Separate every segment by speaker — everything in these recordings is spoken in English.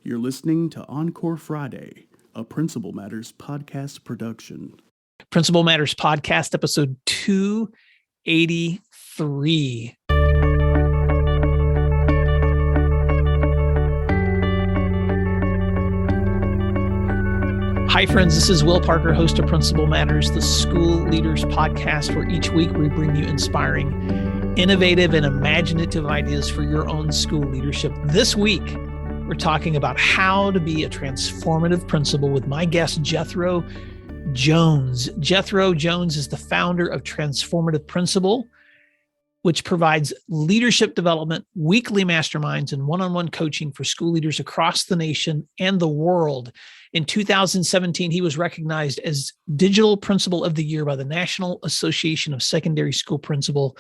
Speaker 1: You're listening to Encore Friday, a Principal Matters podcast production.
Speaker 2: Principal Matters podcast, episode 283. Hi, friends. This is Will Parker, host of Principal Matters, the school leaders podcast, where each week we bring you inspiring, innovative, and imaginative ideas for your own school leadership. This week, we're talking about how to be a transformative principal with my guest, Jethro Jones. Jethro Jones is the founder of Transformative Principal, which provides leadership development, weekly masterminds, and one-on-one coaching for school leaders across the nation and the world. In 2017, he was recognized as Digital Principal of the Year by the National Association of Secondary School Principal.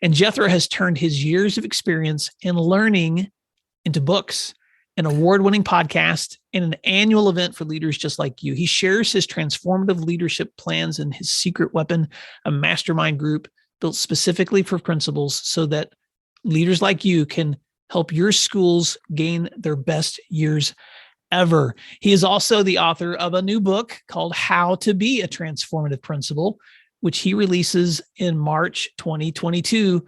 Speaker 2: And Jethro has turned his years of experience in learning into books, an award-winning podcast, and an annual event for leaders just like you. He shares his transformative leadership plans and his secret weapon, a mastermind group built specifically for principals so that leaders like you can help your schools gain their best years ever. He is also the author of a new book called How to Be a Transformative Principal, which he releases in March 2022.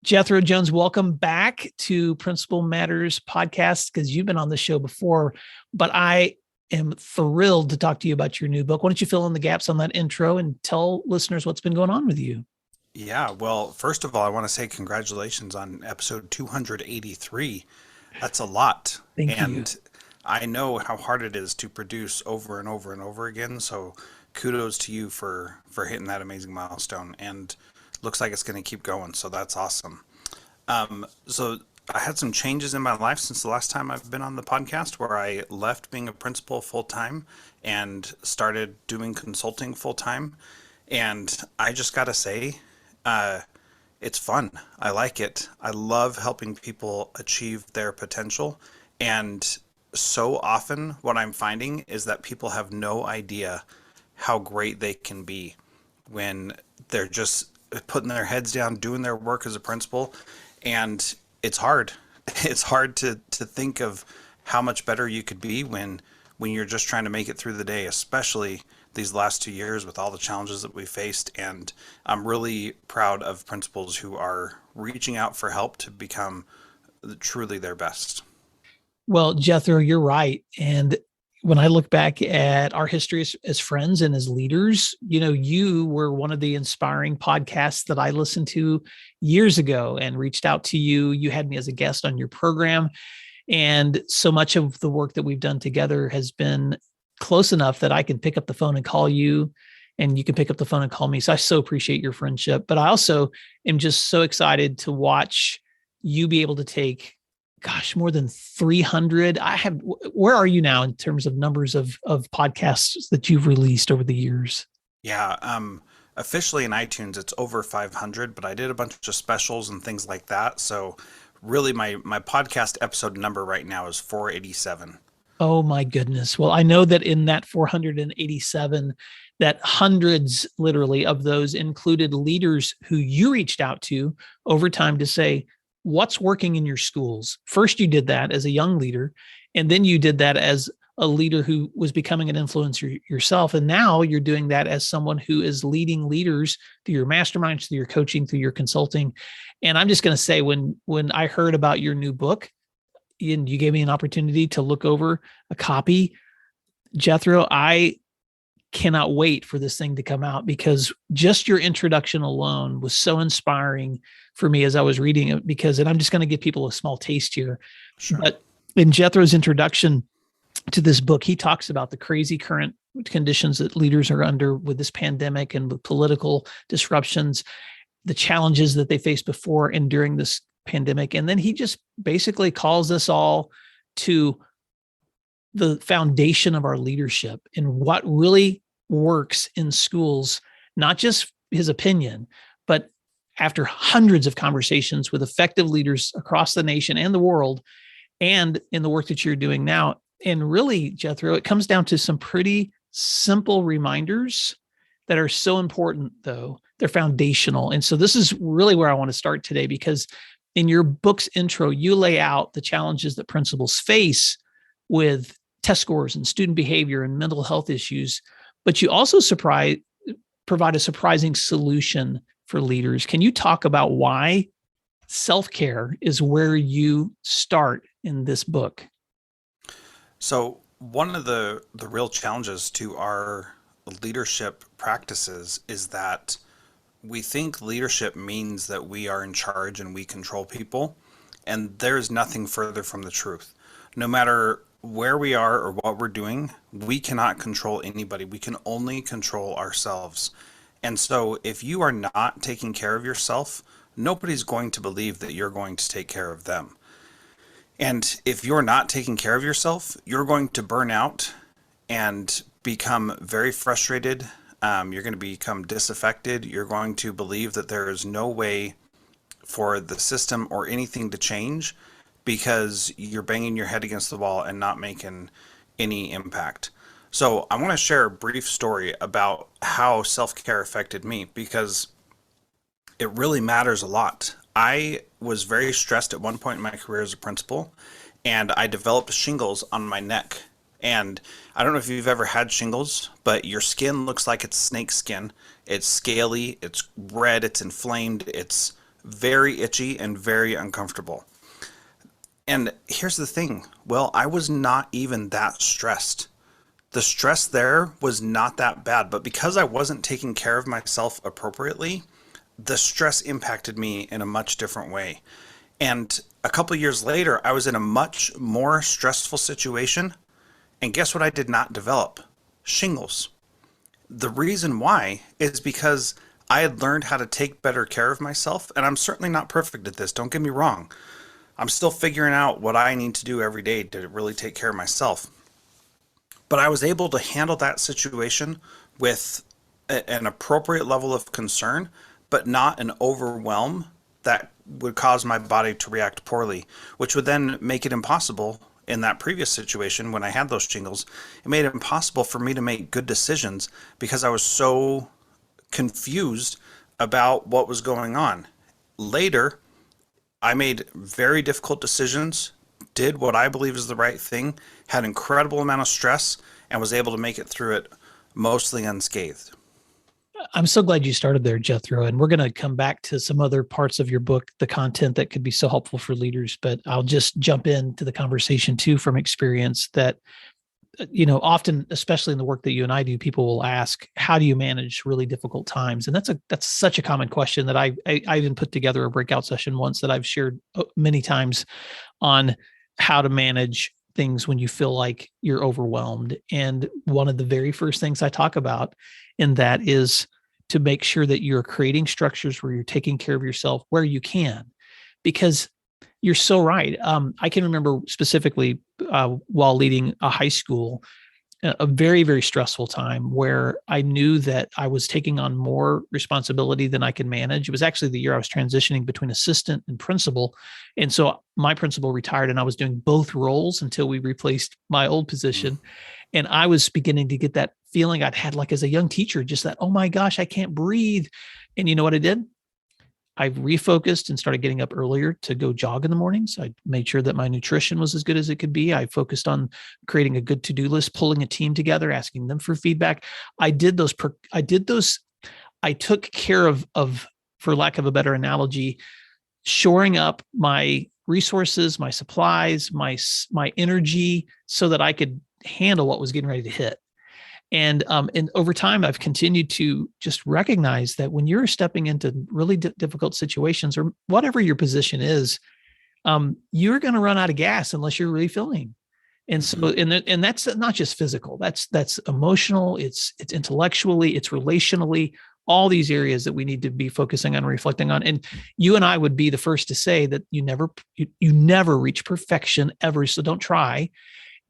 Speaker 2: Jethro Jones, welcome back to Principal Matters podcast, because you've been on the show before, but I am thrilled to talk to you about your new book. Why don't you fill in the gaps on that intro and tell listeners what's been going on with you?
Speaker 3: Yeah, well, first of all, I want to say congratulations on episode 283. That's a lot.
Speaker 2: Thank you.
Speaker 3: I know how hard it is to produce over and over and over again, so kudos to you for hitting that amazing milestone. And looks like it's going to keep going, so that's awesome. So I had some changes in my life since the last time I've been on the podcast, where I left being a principal full-time and started doing consulting full-time. And I just got to say, it's fun. I like it. I love helping people achieve their potential. And so often what I'm finding is that people have no idea how great they can be when they're just putting their heads down, doing their work as a principal. And it's hard. It's hard to think of how much better you could be when you're just trying to make it through the day, especially these last 2 years with all the challenges that we faced. And I'm really proud of principals who are reaching out for help to become truly their best.
Speaker 2: Well, Jethro, you're right. And when I look back at our history as friends and as leaders, you were one of the inspiring podcasts that I listened to years ago and reached out to you. You had me as a guest on your program. And so much of the work that we've done together has been close enough that I can pick up the phone and call you, and you can pick up the phone and call me. So I so appreciate your friendship. But I also am just so excited to watch you be able to take more than 300. Where are you now in terms of numbers of podcasts that you've released over the years?
Speaker 3: Yeah. Officially in iTunes, it's over 500, but I did a bunch of specials and things like that. So really my podcast episode number right now is 487.
Speaker 2: Oh my goodness. Well, I know that in that 487, that hundreds literally of those included leaders who you reached out to over time to say, what's working in your schools? First, you did that as a young leader, and then you did that as a leader who was becoming an influencer yourself. And now you're doing that as someone who is leading leaders through your masterminds, through your coaching, through your consulting. And I'm just going to say, when I heard about your new book, and you gave me an opportunity to look over a copy, Jethro, I cannot wait for this thing to come out, because just your introduction alone was so inspiring for me as I was reading it, and I'm just going to give people a small taste here.
Speaker 3: Sure.
Speaker 2: But in Jethro's introduction to this book, he talks about the crazy current conditions that leaders are under with this pandemic and with political disruptions, the challenges that they faced before and during this pandemic. And then he just basically calls us all to the foundation of our leadership and what really works in schools, not just his opinion, but after hundreds of conversations with effective leaders across the nation and the world, and in the work that you're doing now. And really, Jethro, it comes down to some pretty simple reminders that are so important, though. They're foundational. And so this is really where I want to start today, because in your book's intro, you lay out the challenges that principals face with test scores and student behavior and mental health issues, but you also provide a surprising solution for leaders. Can you talk about why self-care is where you start in this book?
Speaker 3: So one of the real challenges to our leadership practices is that we think leadership means that we are in charge and we control people, and there's nothing further from the truth. No matter where we are or what we're doing, we cannot control anybody. We can only control ourselves. And so if you are not taking care of yourself, nobody's going to believe that you're going to take care of them. And if you're not taking care of yourself, you're going to burn out and become very frustrated. You're going to become disaffected. You're going to believe that there is no way for the system or anything to change because you're banging your head against the wall and not making any impact. So I want to share a brief story about how self-care affected me, because it really matters a lot. I was very stressed at one point in my career as a principal, and I developed shingles on my neck. And I don't know if you've ever had shingles, but your skin looks like it's snake skin. It's scaly, it's red, it's inflamed, it's very itchy and very uncomfortable. And here's the thing. Well, I was not even that stressed. The stress there was not that bad, but because I wasn't taking care of myself appropriately, the stress impacted me in a much different way. And a couple years later, I was in a much more stressful situation. And guess what I did not develop? Shingles. The reason why is because I had learned how to take better care of myself. And I'm certainly not perfect at this. Don't get me wrong. I'm still figuring out what I need to do every day to really take care of myself. But I was able to handle that situation with an appropriate level of concern, but not an overwhelm that would cause my body to react poorly, which would then make it impossible. In that previous situation, when I had those shingles, it made it impossible for me to make good decisions because I was so confused about what was going on. Later, I made very difficult decisions, did what I believe is the right thing, had an incredible amount of stress, and was able to make it through it mostly unscathed.
Speaker 2: I'm so glad you started there, Jethro. And we're going to come back to some other parts of your book, the content that could be so helpful for leaders. But I'll just jump into the conversation too from experience that, often, especially in the work that you and I do, people will ask, how do you manage really difficult times? And that's such a common question that I even put together a breakout session once that I've shared many times on how to manage things when you feel like you're overwhelmed. And one of the very first things I talk about in that is to make sure that you're creating structures where you're taking care of yourself where you can, because you're so right. I can remember specifically while leading a high school, a very, very stressful time where I knew that I was taking on more responsibility than I could manage. It was actually the year I was transitioning between assistant and principal. And so my principal retired and I was doing both roles until we replaced my old position. And I was beginning to get that feeling I'd had like as a young teacher, just that, oh my gosh, I can't breathe. And you know what I did? I refocused and started getting up earlier to go jog in the mornings. I made sure that my nutrition was as good as it could be. I focused on creating a good to-do list, pulling a team together, asking them for feedback. I took care of, for lack of a better analogy, shoring up my resources, my supplies, my energy so that I could handle what was getting ready to hit. And over time, I've continued to just recognize that when you're stepping into really difficult situations or whatever your position is, you're going to run out of gas unless you're refilling. And so, and that's not just physical, that's emotional, it's intellectually, it's relationally, all these areas that we need to be focusing on, reflecting on. And you and I would be the first to say that you never reach perfection ever. So don't try.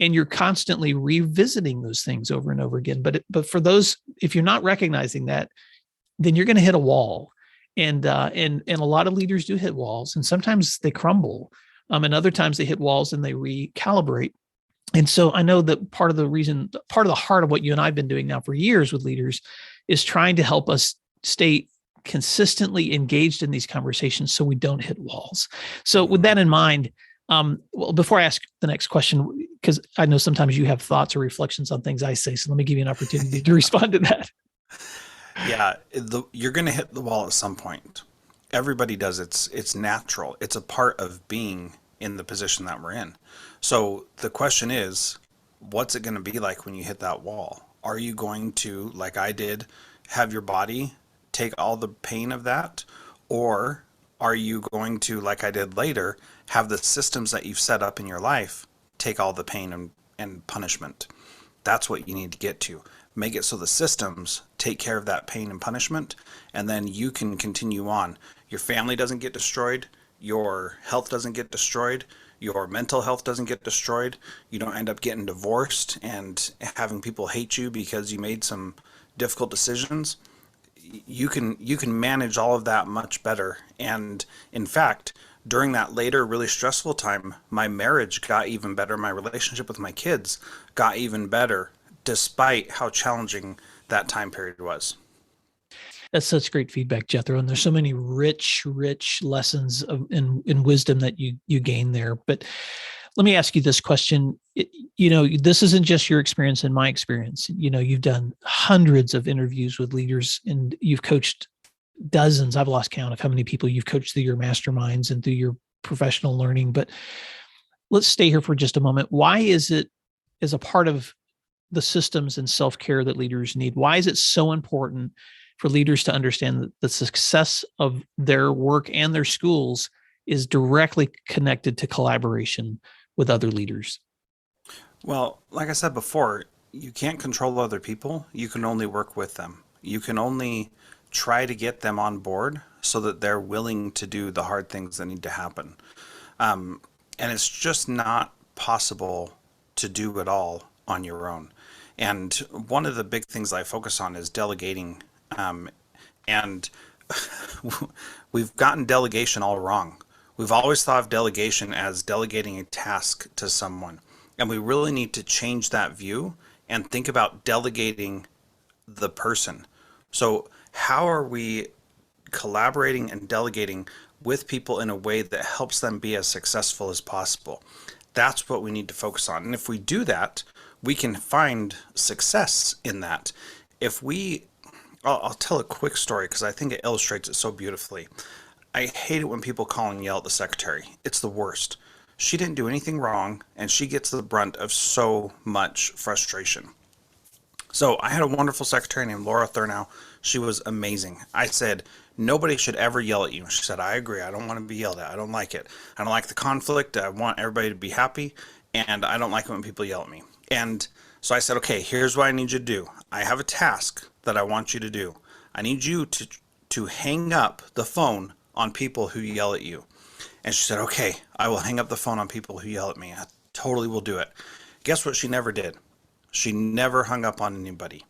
Speaker 2: And you're constantly revisiting those things over and over again. But for those, if you're not recognizing that, then you're going to hit a wall. And a lot of leaders do hit walls, and sometimes they crumble. And other times they hit walls and they recalibrate. And so I know that part of the heart of what you and I've been doing now for years with leaders is trying to help us stay consistently engaged in these conversations so we don't hit walls. So with that in mind, Well, before I ask the next question, because I know sometimes you have thoughts or reflections on things I say, so let me give you an opportunity to respond to that.
Speaker 3: Yeah, you're going to hit the wall at some point. Everybody does. It's natural. It's a part of being in the position that we're in. So the question is, what's it going to be like when you hit that wall? Are you going to, like I did, have your body take all the pain of that? Or are you going to, like I did later, have the systems that you've set up in your life take all the pain and punishment? That's what you need to get to. Make it so the systems take care of that pain and punishment, and then you can continue on. Your family doesn't get destroyed, your health doesn't get destroyed, your mental health doesn't get destroyed. You don't end up getting divorced and having people hate you because you made some difficult decisions. You can manage all of that much better. And in fact, during that later really stressful time, my marriage got even better. My relationship with my kids got even better, despite how challenging that time period was.
Speaker 2: That's such great feedback, Jethro. And there's so many rich lessons in wisdom that you gain there. But let me ask you this question. This isn't just your experience and my experience. You've done hundreds of interviews with leaders and you've coached dozens. I've lost count of how many people you've coached through your masterminds and through your professional learning. But let's stay here for just a moment. Why is it, as a part of the systems and self-care that leaders need, why is it so important for leaders to understand that the success of their work and their schools is directly connected to collaboration with other leaders?
Speaker 3: Well, like I said before, you can't control other people. You can only work with them. You can only try to get them on board so that they're willing to do the hard things that need to happen. And it's just not possible to do it all on your own. And one of the big things I focus on is delegating. And we've gotten delegation all wrong. We've always thought of delegation as delegating a task to someone. And we really need to change that view and think about delegating the person. So how are we collaborating and delegating with people in a way that helps them be as successful as possible? That's what we need to focus on. And if we do that, we can find success in that. I'll tell a quick story because I think it illustrates it so beautifully. I hate it when people call and yell at the secretary. It's the worst. She didn't do anything wrong, and she gets the brunt of so much frustration. So I had a wonderful secretary named Laura Thurnow. She was amazing. I said, nobody should ever yell at you. She said, I agree. I don't want to be yelled at. I don't like it. I don't like the conflict. I want everybody to be happy, and I don't like it when people yell at me. And so I said, okay, here's what I need you to do. I have a task that I want you to do. I need you to hang up the phone on people who yell at you. And she said, okay, I will hang up the phone on people who yell at me. I totally will do it. Guess what she never did? She never hung up on anybody.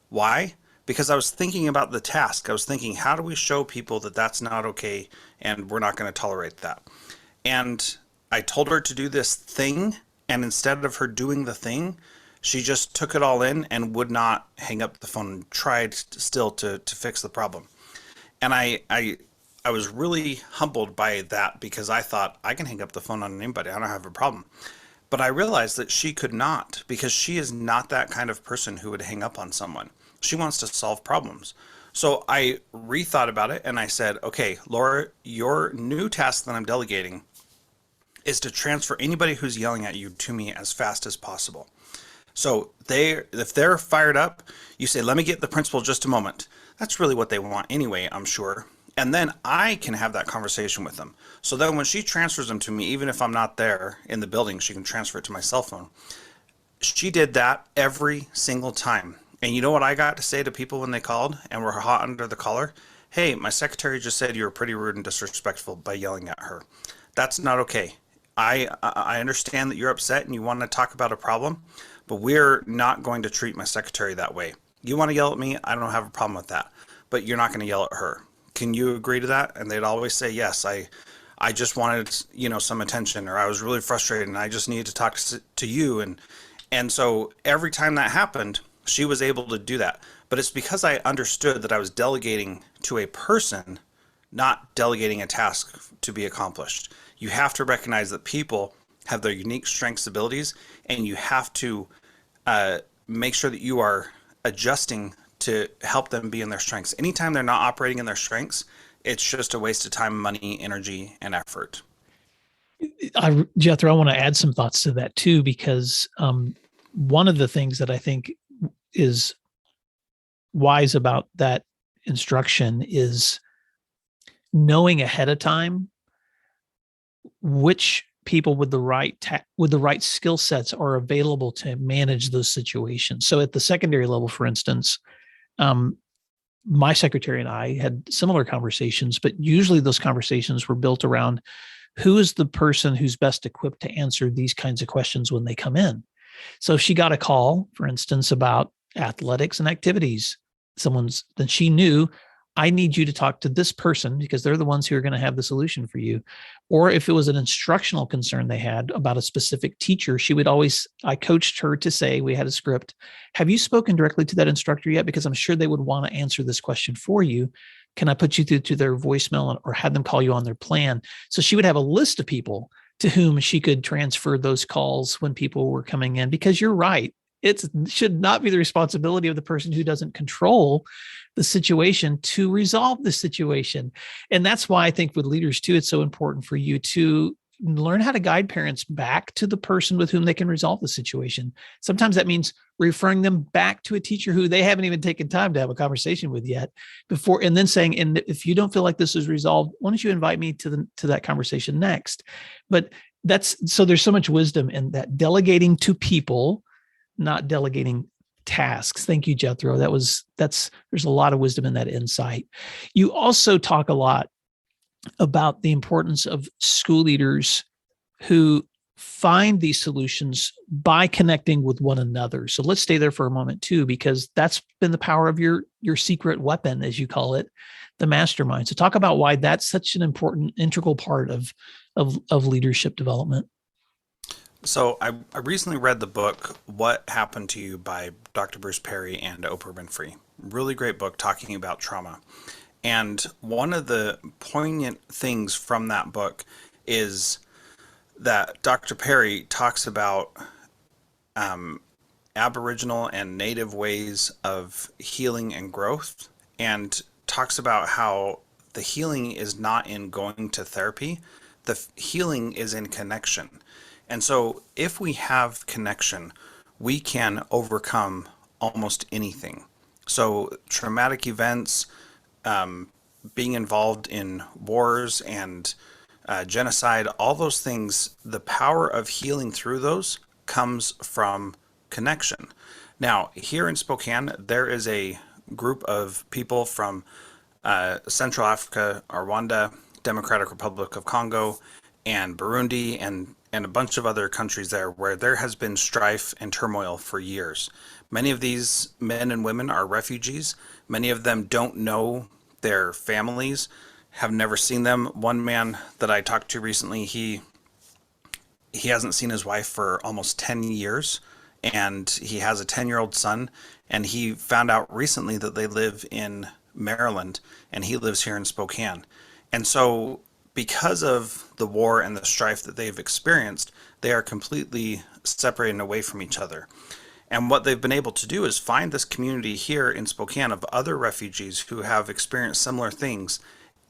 Speaker 3: Why? Because I was thinking about the task. I was thinking, how do we show people that that's not okay and we're not going to tolerate that? And I told her to do this thing, and instead of her doing the thing, she just took it all in and would not hang up the phone and tried still to fix the problem. And I was really humbled by that because I thought, I can hang up the phone on anybody. I don't have a problem. But I realized that she could not, because she is not that kind of person who would hang up on someone. She wants to solve problems. So I rethought about it and I said, okay, Laura, your new task that I'm delegating is to transfer anybody who's yelling at you to me as fast as possible. So if they're fired up, you say, let me get the principal just a moment. That's really what they want anyway, I'm sure. And then I can have that conversation with them. So then when she transfers them to me, even if I'm not there in the building, she can transfer it to my cell phone. She did that every single time. And you know what I got to say to people when they called and were hot under the collar? Hey, my secretary just said you were pretty rude and disrespectful by yelling at her. That's not okay. I understand that you're upset and you want to talk about a problem, but we're not going to treat my secretary that way. You want to yell at me? I don't have a problem with that, but you're not going to yell at her. Can you agree to that? And they'd always say, yes, I just wanted, some attention, or I was really frustrated and I just needed to talk to you. And so every time that happened, she was able to do that. But it's because I understood that I was delegating to a person, not delegating a task to be accomplished. You have to recognize that people have their unique strengths, abilities, and you have to make sure that you are adjusting to help them be in their strengths. Anytime they're not operating in their strengths, it's just a waste of time, money, energy, and effort.
Speaker 2: Jethro, I want to add some thoughts to that too, because one of the things that I think is wise about that instruction is knowing ahead of time which people with the right skill sets are available to manage those situations. So at the secondary level, for instance, my secretary and I had similar conversations, but usually those conversations were built around who is the person who's best equipped to answer these kinds of questions when they come in. So if she got a call, for instance, about athletics and activities, then she knew, I need you to talk to this person because they're the ones who are going to have the solution for you. Or if it was an instructional concern they had about a specific teacher, I coached her to say, we had a script, have you spoken directly to that instructor yet? Because I'm sure they would want to answer this question for you. Can I put you through to their voicemail or have them call you on their plan? So she would have a list of people to whom she could transfer those calls when people were coming in, because you're right. It should not be the responsibility of the person who doesn't control the situation to resolve the situation. And that's why I think with leaders too, it's so important for you to learn how to guide parents back to the person with whom they can resolve the situation. Sometimes that means referring them back to a teacher who they haven't even taken time to have a conversation with yet before, and then saying, and if you don't feel like this is resolved, why don't you invite me to that conversation next? But so there's so much wisdom in that, delegating to people, not delegating tasks. Thank you, Jethro. There's a lot of wisdom in that insight. You also talk a lot about the importance of school leaders who find these solutions by connecting with one another. So let's stay there for a moment too, because that's been the power of your secret weapon, as you call it, the mastermind. So talk about why that's such an important, integral part of leadership development.
Speaker 3: So I recently read the book, What Happened to You by Dr. Bruce Perry and Oprah Winfrey. Really great book talking about trauma. And one of the poignant things from that book is that Dr. Perry talks about Aboriginal and Native ways of healing and growth, and talks about how the healing is not in going to therapy. The healing is in connection. And so if we have connection, we can overcome almost anything. So traumatic events, being involved in wars and genocide, all those things, the power of healing through those comes from connection. Now, here in Spokane, there is a group of people from Central Africa, Rwanda, Democratic Republic of Congo, and Burundi, and a bunch of other countries there where there has been strife and turmoil for years. Many of these men and women are refugees. Many of them don't know their families, have never seen them. One man that I talked to recently, he hasn't seen his wife for almost 10 years, and he has a 10-year-old son, and he found out recently that they live in Maryland, and he lives here in Spokane. And so because of the war and the strife that they've experienced, they are completely separated and away from each other. And what they've been able to do is find this community here in Spokane of other refugees who have experienced similar things.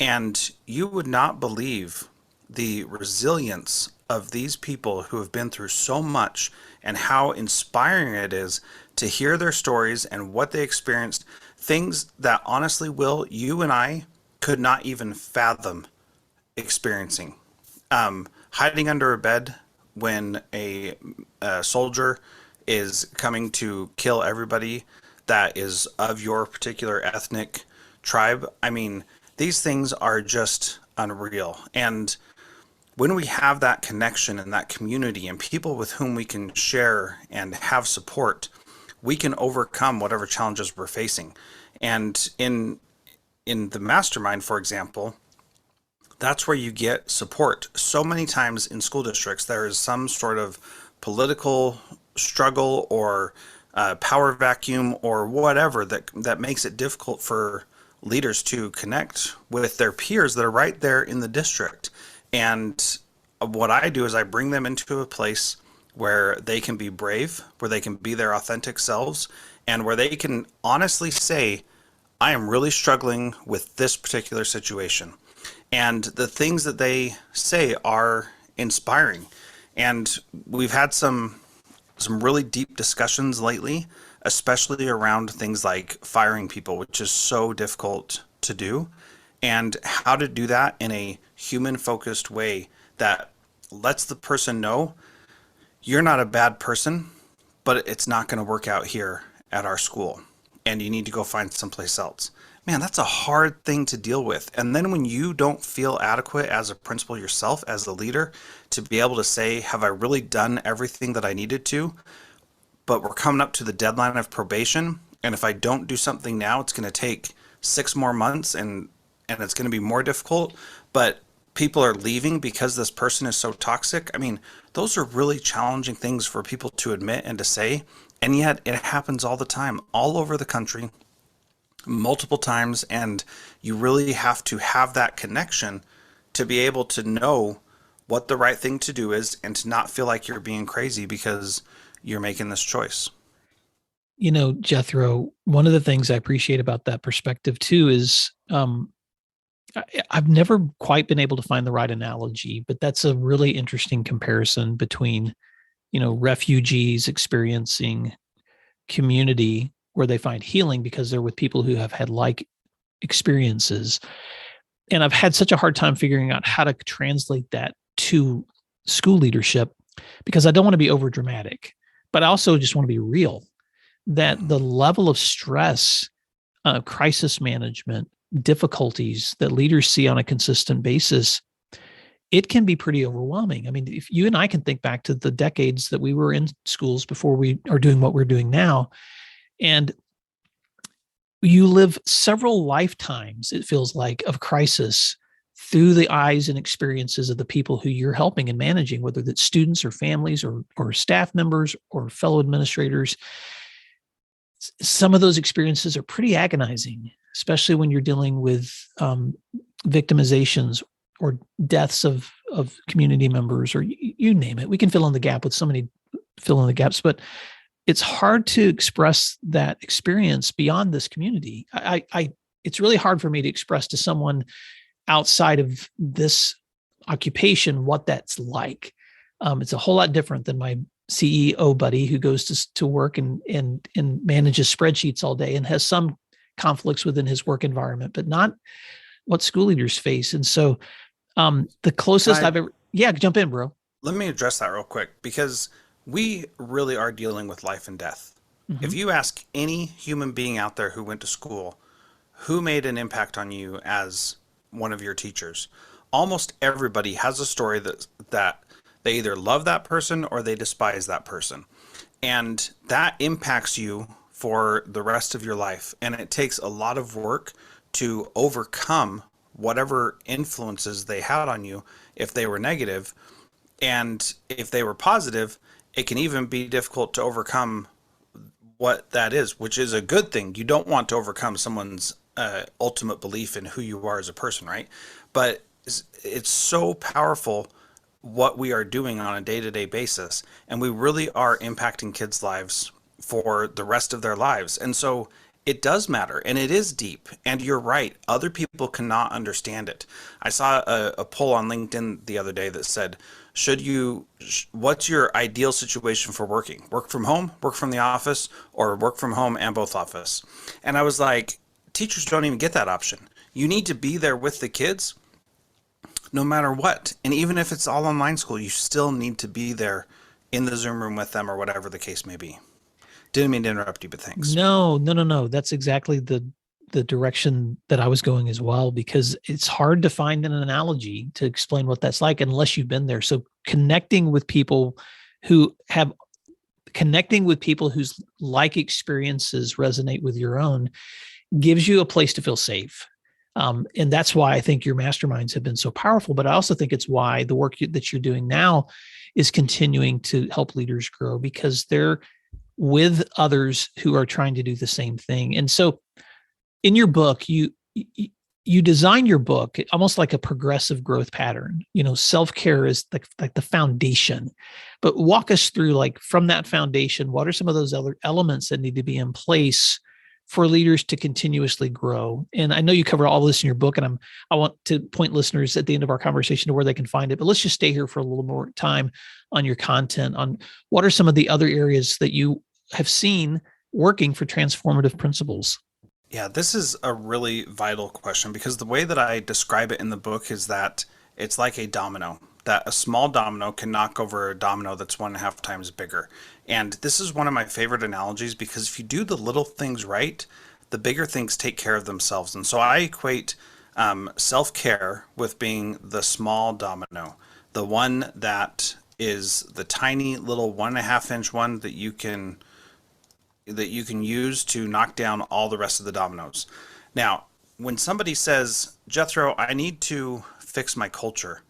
Speaker 3: And you would not believe the resilience of these people who have been through so much, and how inspiring it is to hear their stories and what they experienced, things that honestly, Will, you and I could not even fathom experiencing. Hiding under a bed when a soldier is coming to kill everybody that is of your particular ethnic tribe. I mean, these things are just unreal. And when we have that connection and that community and people with whom we can share and have support, we can overcome whatever challenges we're facing. And in the mastermind, for example, that's where you get support. So many times in school districts, there is some sort of political struggle or power vacuum or whatever that makes it difficult for leaders to connect with their peers that are right there in the district. And what I do is I bring them into a place where they can be brave, where they can be their authentic selves, and where they can honestly say, I am really struggling with this particular situation. And the things that they say are inspiring. And we've had some really deep discussions lately, especially around things like firing people, which is so difficult to do, and how to do that in a human focused way that lets the person know you're not a bad person, but it's not going to work out here at our school and you need to go find someplace else. Man, that's a hard thing to deal with. And then when you don't feel adequate as a principal yourself, as a leader, to be able to say, have I really done everything that I needed to? But we're coming up to the deadline of probation. And if I don't do something now, it's going to take 6 more months and it's going to be more difficult. But people are leaving because this person is so toxic. I mean, those are really challenging things for people to admit and to say. And yet it happens all the time, all over the country, multiple times. And you really have to have that connection to be able to know what the right thing to do is and to not feel like you're being crazy because you're making this choice.
Speaker 2: You know, Jethro, one of the things I appreciate about that perspective too is I've never quite been able to find the right analogy, but that's a really interesting comparison between, you know, refugees experiencing community where they find healing because they're with people who have had like experiences. And I've had such a hard time figuring out how to translate that to school leadership because I don't want to be over dramatic, but I also just want to be real, that the level of stress, crisis management, difficulties that leaders see on a consistent basis, it can be pretty overwhelming. I mean, if you and I can think back to the decades that we were in schools before we are doing what we're doing now, and you live several lifetimes, it feels like, of crisis through the eyes and experiences of the people who you're helping and managing, whether that's students or families or staff members or fellow administrators. Some of those experiences are pretty agonizing, especially when you're dealing with victimizations or deaths of community members, or you name it. We can fill in the gap with so many fill in the gaps, but it's hard to express that experience beyond this community. It's really hard for me to express to someone outside of this occupation what that's like. It's a whole lot different than my CEO buddy who goes to work and manages spreadsheets all day and has some conflicts within his work environment, but not what school leaders face. And so the closest I've ever, jump in, bro.
Speaker 3: Let me address that real quick because we really are dealing with life and death.
Speaker 2: Mm-hmm.
Speaker 3: If you ask any human being out there who went to school, who made an impact on you as one of your teachers, almost everybody has a story that they either love that person or they despise that person. And that impacts you for the rest of your life. And it takes a lot of work to overcome whatever influences they had on you if they were negative. And if they were positive, it can even be difficult to overcome what that is, which is a good thing. You don't want to overcome someone's ultimate belief in who you are as a person, right? But it's so powerful what we are doing on a day-to-day basis, and we really are impacting kids' lives for the rest of their lives. And so it does matter, and it is deep. And you're right, other people cannot understand it. I saw a poll on LinkedIn the other day that said, what's your ideal situation for working? Work from home, work from the office, or work from home and both office? And I was like, teachers don't even get that option. You need to be there with the kids no matter what. And even if it's all online school, you still need to be there in the Zoom room with them or whatever the case may be. Didn't mean to interrupt you, but thanks.
Speaker 2: No. That's exactly the direction that I was going as well, because it's hard to find an analogy to explain what that's like unless you've been there. So connecting with people whose like experiences resonate with your own gives you a place to feel safe. And that's why I think your masterminds have been so powerful, but I also think it's why the work that you're doing now is continuing to help leaders grow, because they're with others who are trying to do the same thing. And so in your book, you you design your book almost like a progressive growth pattern. Self-care is like the foundation, but walk us through, like, from that foundation, what are some of those other elements that need to be in place for leaders to continuously grow? And I know you cover all this in your book, and I want to point listeners at the end of our conversation to where they can find it, but let's just stay here for a little more time on your content, on what are some of the other areas that you have seen working for transformative principals.
Speaker 3: Yeah, this is a really vital question, because the way that I describe it in the book is that it's like a domino, that a small domino can knock over a domino that's 1.5 times bigger. And this is one of my favorite analogies, because if you do the little things right, the bigger things take care of themselves. And so I equate self-care with being the small domino, the one that is the tiny little 1.5 inch one that you can use to knock down all the rest of the dominoes. Now, when somebody says, Jethro, I need to fix my culture,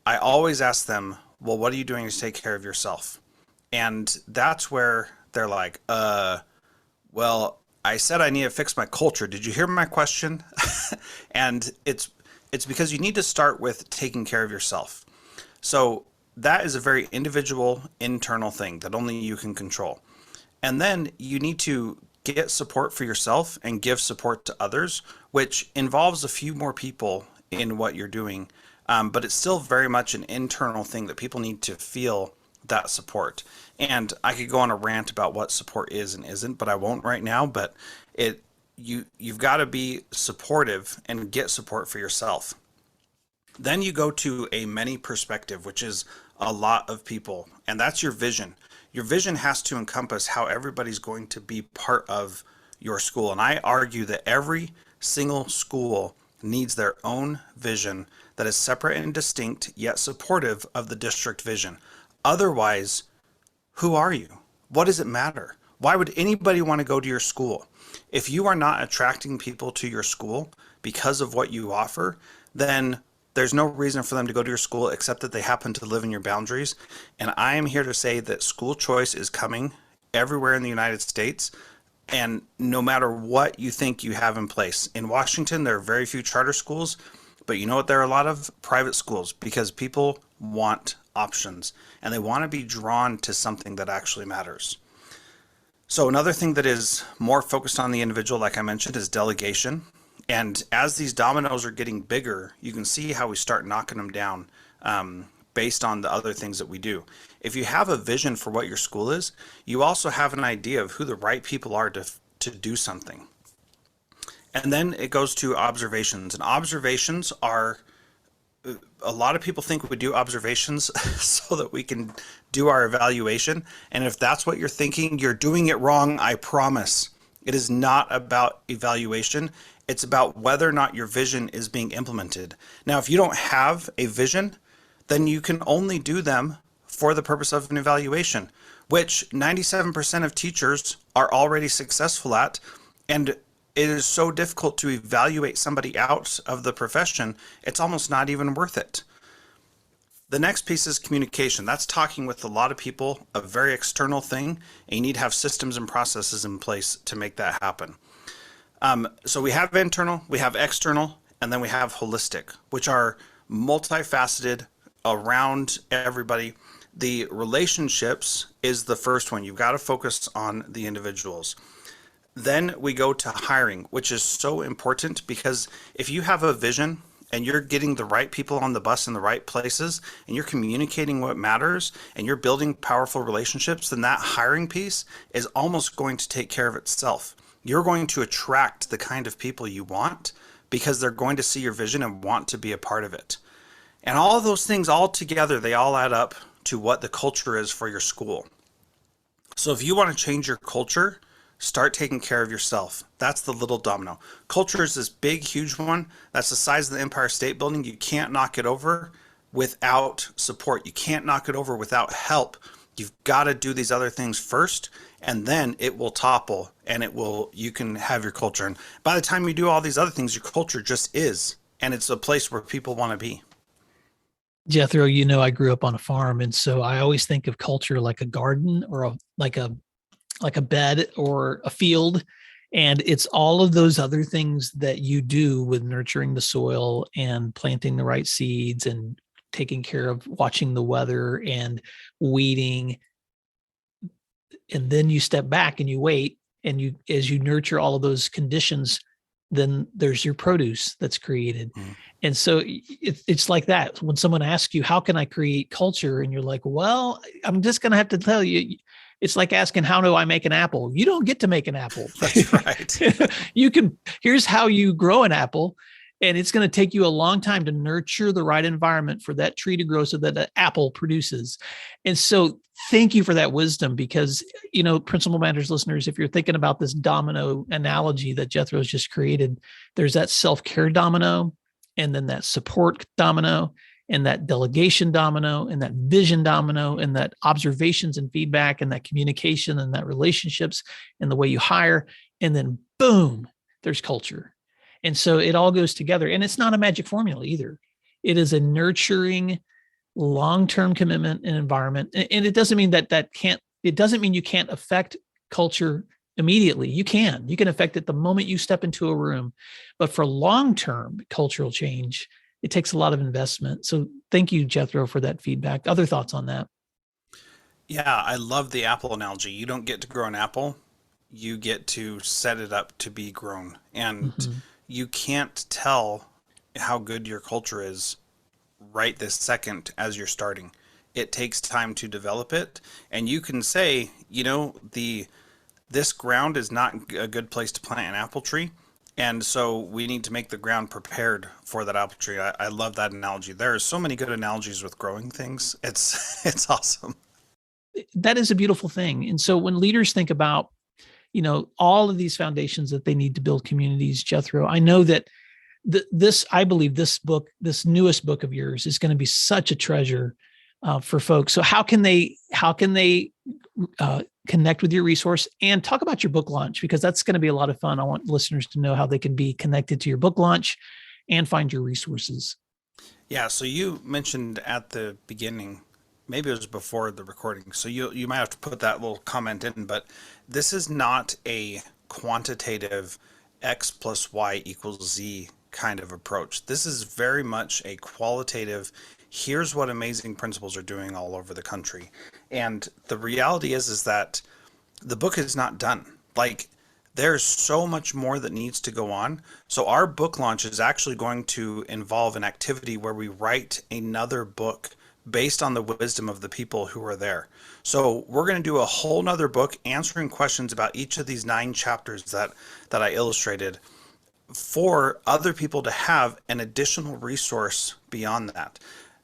Speaker 3: I always ask them, well, what are you doing to take care of yourself? And that's where they're like, well, I said I need to fix my culture. Did you hear my question? And it's because you need to start with taking care of yourself. So that is a very individual, internal thing that only you can control. And then you need to get support for yourself and give support to others, which involves a few more people in what you're doing. But it's still very much an internal thing that people need to feel that support. And I could go on a rant about what support is and isn't, but I won't right now. But you've got to be supportive and get support for yourself. Then you go to a many perspective, which is a lot of people, and that's your vision. Your vision has to encompass how everybody's going to be part of your school. And I argue that every single school needs their own vision that is separate and distinct, yet supportive of the district vision. Otherwise, who are you? What does it matter? Why would anybody want to go to your school? If you are not attracting people to your school because of what you offer, then there's no reason for them to go to your school except that they happen to live in your boundaries. And I am here to say that school choice is coming everywhere in the United States. And no matter what you think you have in place, in Washington, there are very few charter schools, but you know what? There are a lot of private schools, because people want options and they want to be drawn to something that actually matters. So another thing that is more focused on the individual, like I mentioned, is delegation. And as these dominoes are getting bigger, you can see how we start knocking them down based on the other things that we do. If you have a vision for what your school is, you also have an idea of who the right people are to do something. And then it goes to observations. And observations are, a lot of people think we do observations so that we can do our evaluation. And if that's what you're thinking, you're doing it wrong, I promise. It is not about evaluation. It's about whether or not your vision is being implemented. Now, if you don't have a vision, then you can only do them for the purpose of an evaluation, which 97% of teachers are already successful at. And it is so difficult to evaluate somebody out of the profession, it's almost not even worth it. The next piece is communication. That's talking with a lot of people, a very external thing, and you need to have systems and processes in place to make that happen. So we have internal, we have external, and then we have holistic, which are multifaceted around everybody. The relationships is the first one. You've got to focus on the individuals. Then we go to hiring, which is so important, because if you have a vision and you're getting the right people on the bus in the right places, and you're communicating what matters, and you're building powerful relationships, then that hiring piece is almost going to take care of itself. You're going to attract the kind of people you want because they're going to see your vision and want to be a part of it. And all of those things all together, they all add up to what the culture is for your school. So if you want to change your culture, start taking care of yourself. That's the little domino. Culture is this big, huge one. That's the size of the Empire State Building. You can't knock it over without support. You can't knock it over without help. You've got to do these other things first, and then it will topple, and you can have your culture. And by the time you do all these other things, your culture just is, and it's a place where people want to be.
Speaker 2: Jethro, I grew up on a farm, and so I always think of culture like a garden or like a bed or a field. And it's all of those other things that you do with nurturing the soil and planting the right seeds and taking care of watching the weather and weeding. And then you step back and you wait, and you, as you nurture all of those conditions, then there's your produce that's created. And so it's like that. When someone asks you, how can I create culture? And you're like, well, I'm just going to have to tell you, it's like asking, how do I make an apple? You don't get to make an apple.
Speaker 3: That's right.
Speaker 2: Here's how you grow an apple. And it's going to take you a long time to nurture the right environment for that tree to grow so that an apple produces. And so thank you for that wisdom, because, Principal Matters listeners, if you're thinking about this domino analogy that Jethro's just created, there's that self-care domino, and then that support domino, and that delegation domino, and that vision domino, and that observations and feedback, and that communication, and that relationships, and the way you hire. And then boom, there's culture. And so it all goes together. And it's not a magic formula either. It is a nurturing, long-term commitment and environment. And it doesn't mean it doesn't mean you can't affect culture immediately. You can affect it the moment you step into a room. But for long-term cultural change, it takes a lot of investment. So thank you, Jethro, for that feedback. Other thoughts on that?
Speaker 3: Yeah, I love the apple analogy. You don't get to grow an apple. You get to set it up to be grown. And you can't tell how good your culture is right this second as you're starting. It takes time to develop it. And you can say, this ground is not a good place to plant an apple tree. And so we need to make the ground prepared for that apple tree. I love that analogy. There are so many good analogies with growing things. It's awesome.
Speaker 2: That is a beautiful thing. And so when leaders think about, all of these foundations that they need to build communities, Jethro, I know that I believe this book, this newest book of yours, is going to be such a treasure for folks. So how can they connect with your resource, and talk about your book launch? Because that's going to be a lot of fun. I want listeners to know how they can be connected to your book launch and find your resources.
Speaker 3: Yeah. So you mentioned at the beginning, maybe it was before the recording, so you might have to put that little comment in, but this is not a quantitative X plus Y equals Z kind of approach. This is very much a qualitative, here's what amazing principals are doing all over the country. And the reality is that the book is not done. Like, there's so much more that needs to go on. So our book launch is actually going to involve an activity where we write another book based on the wisdom of the people who are there. So we're going to do a whole nother book answering questions about each of these 9 chapters that I illustrated, for other people to have an additional resource beyond that.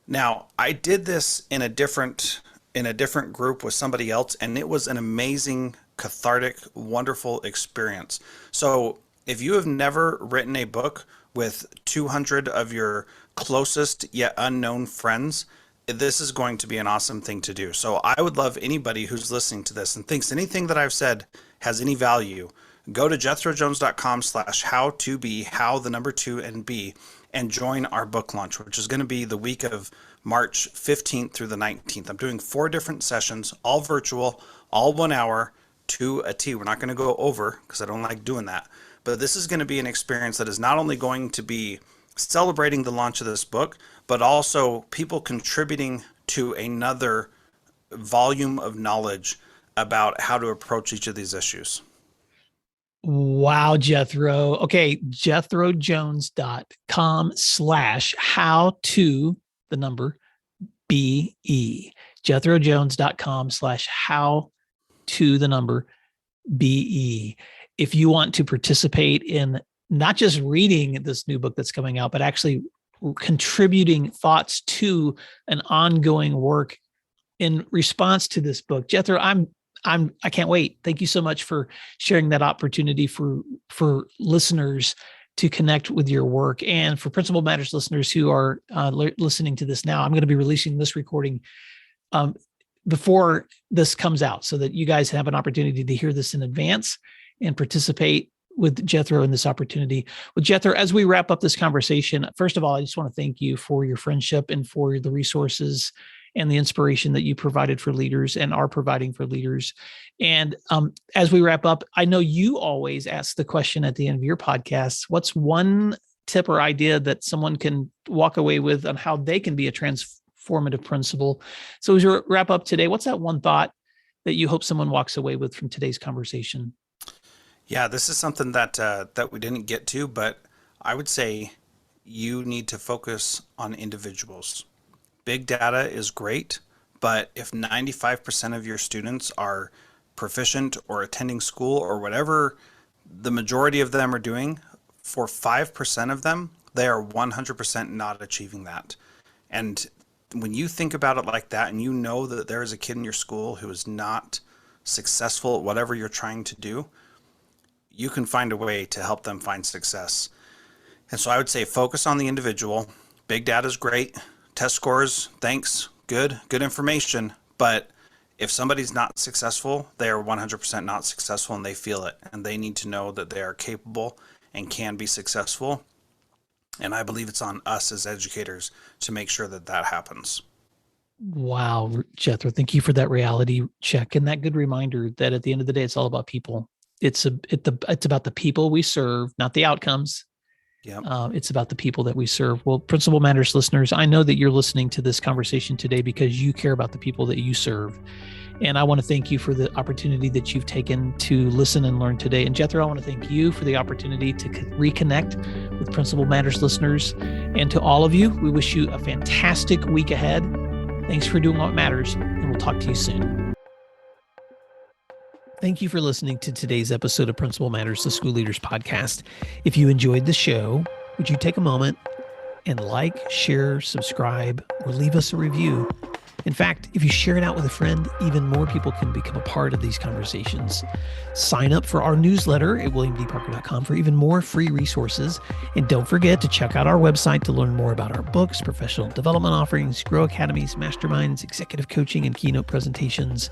Speaker 3: Now, I did this in a different group with somebody else, and it was an amazing, cathartic, wonderful experience. So if you have never written a book with 200 of your closest yet unknown friends, this is going to be an awesome thing to do. So I would love anybody who's listening to this and thinks anything that I've said has any value, go to jethrojones.com/how2be, how the number 2 and B, and join our book launch, which is going to be the week of March 15th through the 19th. I'm doing 4 different sessions, all virtual, all 1 hour to a T. We're not going to go over because I don't like doing that. But this is going to be an experience that is not only going to be celebrating the launch of this book, but also people contributing to another volume of knowledge about how to approach each of these issues.
Speaker 2: Wow, Jethro. Okay, jethrojones.com/how2, the number BE. jethrojones.com/how2, the number BE. If you want to participate in not just reading this new book that's coming out, but actually contributing thoughts to an ongoing work in response to this book, Jethro, I can't wait. Thank you so much for sharing that opportunity for listeners to connect with your work, and for Principal Matters listeners who are listening to this now. I'm going to be releasing this recording before this comes out, so that you guys have an opportunity to hear this in advance and participate with Jethro in this opportunity. With Jethro, as we wrap up this conversation, first of all, I just want to thank you for your friendship and for the resources and the inspiration that you provided for leaders and are providing for leaders. And as we wrap up, I know you always ask the question at the end of your podcast, what's one tip or idea that someone can walk away with on how they can be a transformative principal? So as you wrap up today, what's that one thought that you hope someone walks away with from today's conversation?
Speaker 3: Yeah, this is something that we didn't get to, but I would say you need to focus on individuals. Big data is great, but if 95% of your students are proficient or attending school or whatever the majority of them are doing, for 5% of them, they are 100% not achieving that. And when you think about it like that, and you know that there is a kid in your school who is not successful at whatever you're trying to do, you can find a way to help them find success. And so I would say focus on the individual. Big data is great. Test scores, thanks, good information. But if somebody's not successful, they are 100% not successful, and they feel it. And they need to know that they are capable and can be successful. And I believe it's on us as educators to make sure that that happens.
Speaker 2: Wow, Jethro, thank you for that reality check and that good reminder that at the end of the day, it's all about people. It's about the people we serve, not the outcomes.
Speaker 3: Yep.
Speaker 2: It's about the people that we serve. Well, Principal Matters listeners, I know that you're listening to this conversation today because you care about the people that you serve. And I want to thank you for the opportunity that you've taken to listen and learn today. And Jethro, I want to thank you for the opportunity to reconnect with Principal Matters listeners. And to all of you, we wish you a fantastic week ahead. Thanks for doing what matters, and we'll talk to you soon. Thank you for listening to today's episode of Principal Matters, the School Leaders Podcast. If you enjoyed the show, would you take a moment and like, share, subscribe, or leave us a review? In fact, if you share it out with a friend, even more people can become a part of these conversations. Sign up for our newsletter at williamdparker.com for even more free resources. And don't forget to check out our website to learn more about our books, professional development offerings, Grow Academies, masterminds, executive coaching, and keynote presentations.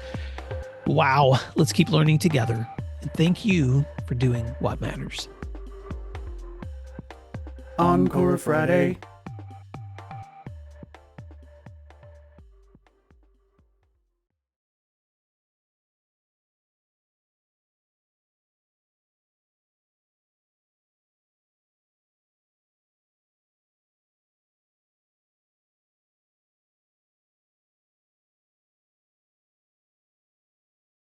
Speaker 2: Wow, let's keep learning together. And thank you for doing what matters.
Speaker 1: Encore Friday.